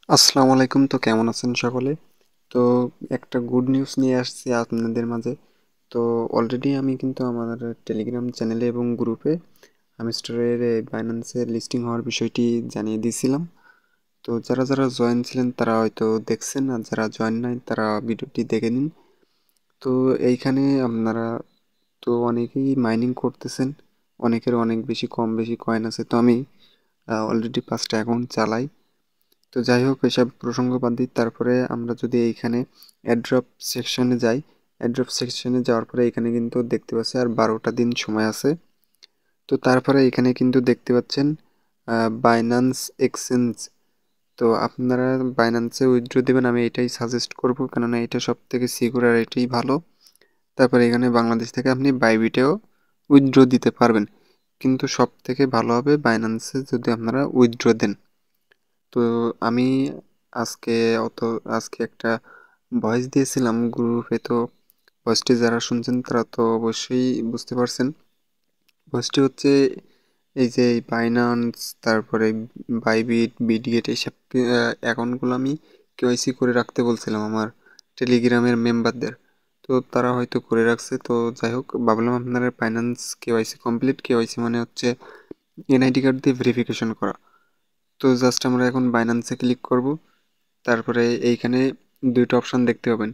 আসসালামু আলাইকুম। তো কেমন আছেন সকলে? তো একটা গুড নিউজ নিয়ে আসছি আপনাদের মাঝে। তো অলরেডি আমি কিন্তু আমার টেলিগ্রাম চ্যানেলে এবং গ্রুপে হামস্টারের বাইন্যান্সে লিস্টিং হওয়ার বিষয়টি জানিয়ে দিয়েছিলাম। তো যারা যারা জয়েন ছিলেন তারা হয়তো দেখছেন, আর যারা জয়েন নাই তারা ভিডিওটি দেখে নিন। তো এইখানে আপনারা তো অনেকেই মাইনিং করতেছেন, অনেকের অনেক বেশি কম বেশি কয়েন আছে। তো আমি অলরেডি 5টা অ্যাকাউন্ট চালাই। তো যাই হোক, এসব প্রসঙ্গ বাদ দিই। তারপরে আমরা যদি এইখানে অ্যাড্রপ সেকশনে যাই, অ্যাড্রপ সেকশনে যাওয়ার পরে এখানে কিন্তু দেখতে পাচ্ছি আর 12টা দিন সময় আছে। তো তারপরে এখানে কিন্তু দেখতে পাচ্ছেন বাইন্যান্স এক্সচেঞ্জ। তো আপনারা বাইন্যান্সে উইথড্র দেবেন, আমি এটাই সাজেস্ট করব, কেননা এটা সব থেকে সিকিউর আর এটাই ভালো। তারপরে এখানে বাংলাদেশ থেকে আপনি বাইবিটেও উইথড্র দিতে পারবেন, কিন্তু সব থেকে ভালো হবে বাইন্যান্সে যদি আপনারা উইথড্র দেন। তো আমি আজকে অত আজকে একটা ভয়েস দিয়েছিলাম গ্রুপে। তো ভয়েসটি যারা শুনছেন তারা তো অবশ্যই বুঝতে পারছেন। ভয়েসটি হচ্ছে এই যে বাইনান্স, তারপরে বাইবিট, বিডিগেট, এইসব অ্যাকাউন্টগুলো আমি কেওয়াইসি করে রাখতে বলছিলাম আমার টেলিগ্রামের মেম্বারদের। তো তারা হয়তো করে রাখছে। তো যাই হোক, ভাবলাম আপনারা বাইন্যান্স কেওয়াইসি কমপ্লিট। কেওয়াইসি মানে হচ্ছে এনআইডি কার্ড দিয়ে ভেরিফিকেশন করা। তো জাস্ট আমরা এখন বাইন্যান্সে ক্লিক করব। তারপরে এইখানে দুইটা অপশন দেখতে পাবেন।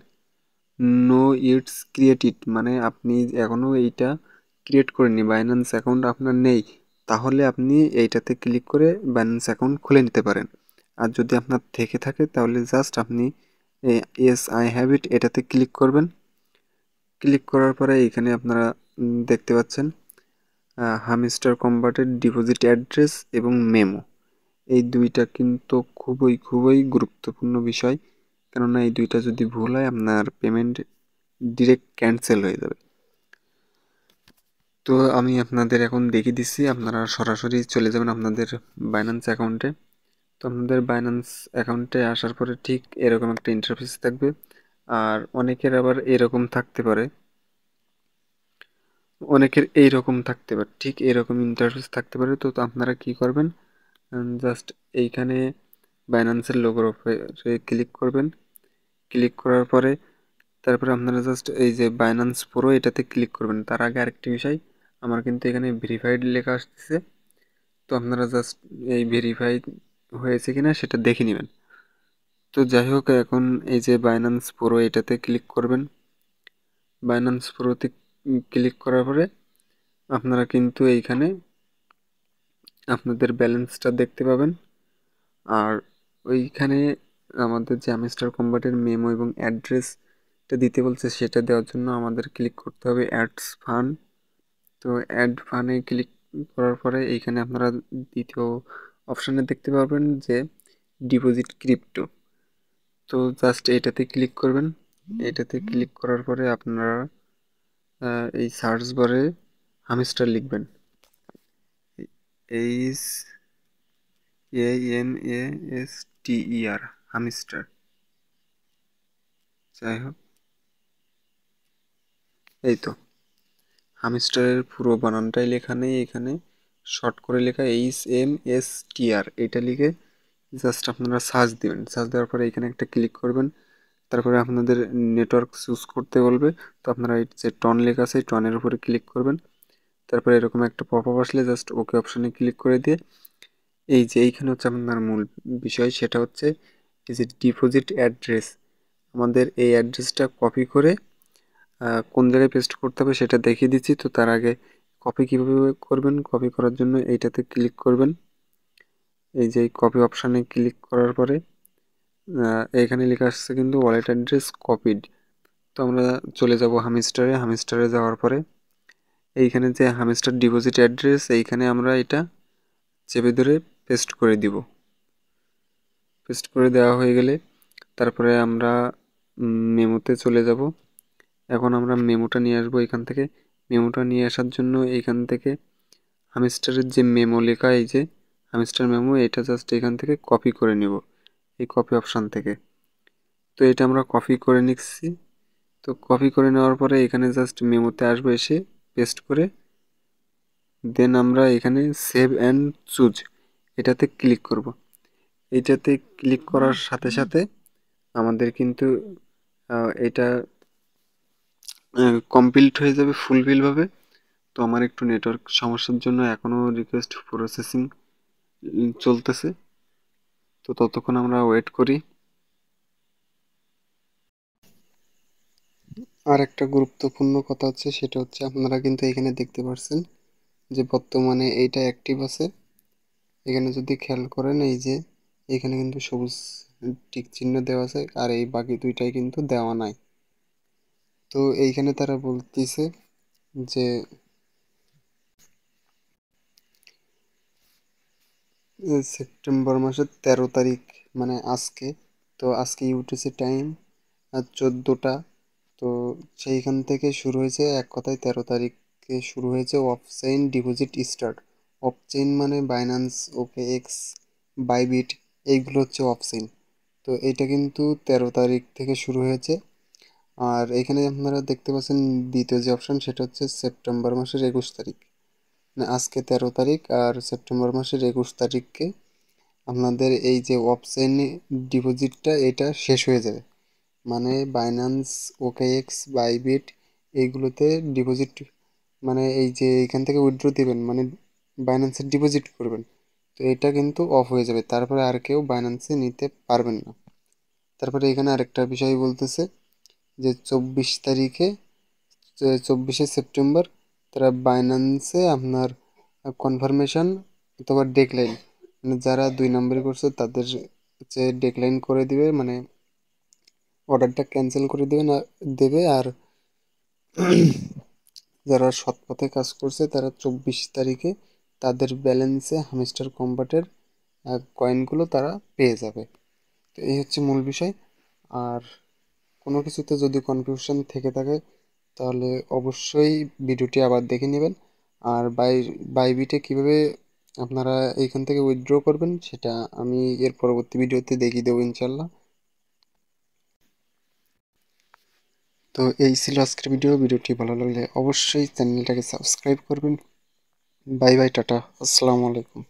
নো ইটস ক্রিয়েটেড, মানে আপনি এখনও এইটা ক্রিয়েট করেননি, বাইন্যান্স অ্যাকাউন্ট আপনার নেই, তাহলে আপনি এইটাতে ক্লিক করে বাইন্যান্স অ্যাকাউন্ট খুলে নিতে পারেন। আর যদি আপনার থেকে থাকে তাহলে জাস্ট আপনি ইয়েস আই হ্যাভ ইট এটাতে ক্লিক করবেন। ক্লিক করার পরে এইখানে আপনারা দেখতে পাচ্ছেন হামস্টার কনভার্টেড ডিপোজিট অ্যাড্রেস এবং মেমো। এই দুইটা কিন্তু খুবই খুবই গুরুত্বপূর্ণ বিষয়, কেননা এই দুইটা যদি ভুল হয় আপনার পেমেন্ট ডিরেক্ট ক্যান্সেল হয়ে যাবে। তো আমি আপনাদের এখন দেখিয়ে দিচ্ছি, আপনারা সরাসরি চলে যাবেন আপনাদের বাইন্যান্স অ্যাকাউন্টে। তো আপনাদের বাইন্যান্স অ্যাকাউন্টে আসার পরে ঠিক এরকম একটা ইন্টারফেস থাকবে। আর অনেকের আবার এরকম থাকতে পারে, অনেকের এইরকম থাকতে পারে, ঠিক এরকম ইন্টারফেস থাকতে পারে। তো আপনারা কি করবেন, জাস্ট এইখানে বাইন্যান্সের লোগোর উপরে ক্লিক করবেন। ক্লিক করার পরে তারপরে আপনারা জাস্ট এই যে বাইন্যান্স প্রো এটাতে ক্লিক করবেন। তার আগে আরেকটি বিষয়, আমার কিন্তু এখানে ভেরিফাইড লেখা আসতেছে। তো আপনারা জাস্ট এই ভেরিফাইড হয়েছে কিনা সেটা দেখে নেবেন। তো যাই হোক, এখন এই যে বাইন্যান্স প্রো এটাতে ক্লিক করবেন। বাইন্যান্স প্রোতে ক্লিক করার পরে আপনারা কিন্তু এইখানে আপনাদের ব্যালেন্সটা দেখতে পাবেন। আর ওইখানে আমাদের যে আমিস্টার কম্বাটের মেমো এবং অ্যাড্রেসটা দিতে বলছে, সেটা দেওয়ার জন্য আমাদের ক্লিক করতে হবে অ্যাডস ফান্ড। তো অ্যাড ফান্ডে ক্লিক করার পরে এইখানে আপনারা দ্বিতীয় অপশানে দেখতে পারবেন যে ডিপোজিট ক্রিপ্টো। তো জাস্ট এটাতে ক্লিক করবেন। এটাতে ক্লিক করার পরে আপনারা এই সার্চ বারে হামস্টার লিখবেন, এইচ AMASTER, হামস্টার। যাই হোক, এই তো হামস্টারের পুরো বানানটাই লেখা নেই এখানে, শর্ট করে লেখা HMSTR, এটা লিখে জাস্ট আপনারা সার্চ দিবেন। সার্চ দেওয়ার পরে এখানে একটা ক্লিক করবেন। তারপরে আপনাদের নেটওয়ার্ক চুজ করতে বলবে। তো আপনারা এই যে টন লেখা আছে এই টনের উপরে ক্লিক করবেন। তারপরে এরকম একটা পপ আপ আসলে জাস্ট ওকে অপশানে ক্লিক করে দিয়ে এই যে এইখানে হচ্ছে আপনার মূল বিষয়, সেটা হচ্ছে এই যে ডিপোজিট অ্যাড্রেস। আমাদের এই অ্যাড্রেসটা কপি করে কোন জায়গায় পেস্ট করতে হবে সেটা দেখিয়ে দিচ্ছি। তো তার আগে কপি কীভাবে করবেন, কপি করার জন্য এইটাতে ক্লিক করবেন। এই যে কপি অপশানে ক্লিক করার পরে এখানে লেখা আসছে কিন্তু ওয়ালেট অ্যাড্রেস কপিড। তো আমরা চলে যাব হামস্টারে। হামস্টারে যাওয়ার পরে এইখানে যে হামস্টার ডিপোজিট অ্যাড্রেস, এইখানে আমরা এটা চেপে ধরে পেস্ট করে দিব। পেস্ট করে দেওয়া হয়ে গেলে তারপরে আমরা মেমোতে চলে যাব। এখন আমরা মেমোটা নিয়ে আসবো এখান থেকে। মেমোটা নিয়ে আসার জন্য এইখান থেকে হামস্টারের যে মেমো লেখা, এই যে হামস্টার মেমো, এটা জাস্ট এখান থেকে কপি করে নিব এই কপি অপশান থেকে। তো এটা আমরা কপি করে নিচ্ছি। তো কপি করে নেওয়ার পরে এখানে জাস্ট মেমোতে আসবো, এসে পেস্ট করে দেন আমরা এখানে সেভ অ্যান্ড চুজ এটাতে ক্লিক করব। এইটাতে ক্লিক করার সাথে সাথে আমাদের কিন্তু এটা কমপ্লিট হয়ে যাবে ফুলফিলভাবে। তো আমার একটু নেটওয়ার্ক সমস্যার জন্য এখনও রিকোয়েস্ট প্রসেসিং চলতেছে, তো ততক্ষণ আমরা ওয়েট করি। আর একটা গুরুত্বপূর্ণ কথা হচ্ছে, সেটা হচ্ছে আপনারা কিন্তু এখানে দেখতে পাচ্ছেন যে বর্তমানে এইটা অ্যাক্টিভ আছে। এখানে যদি খেয়াল করেন, এই যে এখানে কিন্তু সবুজ টিক চিহ্ন দেওয়া আছে, আর এই বাকি দুইটাই কিন্তু দেওয়া নাই। তো এইখানে তারা বলতেছে যে সেপ্টেম্বর মাসের 13 তারিখ, মানে আজকে, তো আজকে ইউটিসি টাইম 14টা। তো সেইখান থেকে শুরু হয়েছে, এক কথায় 13 তারিখে শুরু হয়েছে of chain deposit start. Of chain মানে বাইন্যান্স, ওকে এক্স, বাইবিট, এইগুলো হচ্ছে অফ চেইন। তো এইটা কিন্তু 13 তারিখ থেকে শুরু হয়েছে। আর এখানে আপনারা দেখতে পাচ্ছেন দ্বিতীয় যে অপশন, সেটা হচ্ছে সেপ্টেম্বর মাসের 21 তারিখ, মানে আজকে 13 তারিখ, আর সেপ্টেম্বর মাসের 21 তারিখকে আপনাদের এই যে অপশন ডিপোজিটটা এটা শেষ হয়ে যাবে। মানে বাইন্যান্স, ওকেএক্স, বাইবিট, এইগুলোতে ডিপোজিট, মানে এই যে এইখান থেকে উইথড্র দিবেন, মানে বাইন্যান্সে ডিপোজিট করবেন, তো এটা কিন্তু অফ হয়ে যাবে। তারপরে আর কেউ বাইন্যান্সে নিতে পারবেন না। তারপরে এখানে আরেকটা বিষয় বলতেছে যে 24 তারিখে, 24শে সেপ্টেম্বর তারা বাইন্যান্সে আপনার কনফার্মেশন অথবা ডেকলাইন, মানে যারা 2 নম্বরই করছে তাদের হচ্ছে ডেকলাইন করে দিবে, মানে অর্ডারটা ক্যান্সেল করে দেবে। আর যারা সৎ পথে কাজ করছে তারা 24 তারিখে তাদের ব্যালেন্সে হামস্টার কম্বাটের কয়েনগুলো তারা পেয়ে যাবে। তো এই হচ্ছে মূল বিষয়। আর কোনো কিছুতে যদি কনফিউশন থেকে থাকে তাহলে অবশ্যই ভিডিওটি আবার দেখে নেবেন। আর বাইবিটে কিভাবে আপনারা এইখান থেকে উইথড্র করবেন সেটা আমি এর পরবর্তী ভিডিওতে দেখিয়ে দেবো ইনশাল্লাহ। তো এই ছিল আজকের ভিডিওটি ভালো লাগলে অবশ্যই চ্যানেলটাকে সাবস্ক্রাইব করবেন। বাই বাই, টাটা, আসসালামু আলাইকুম।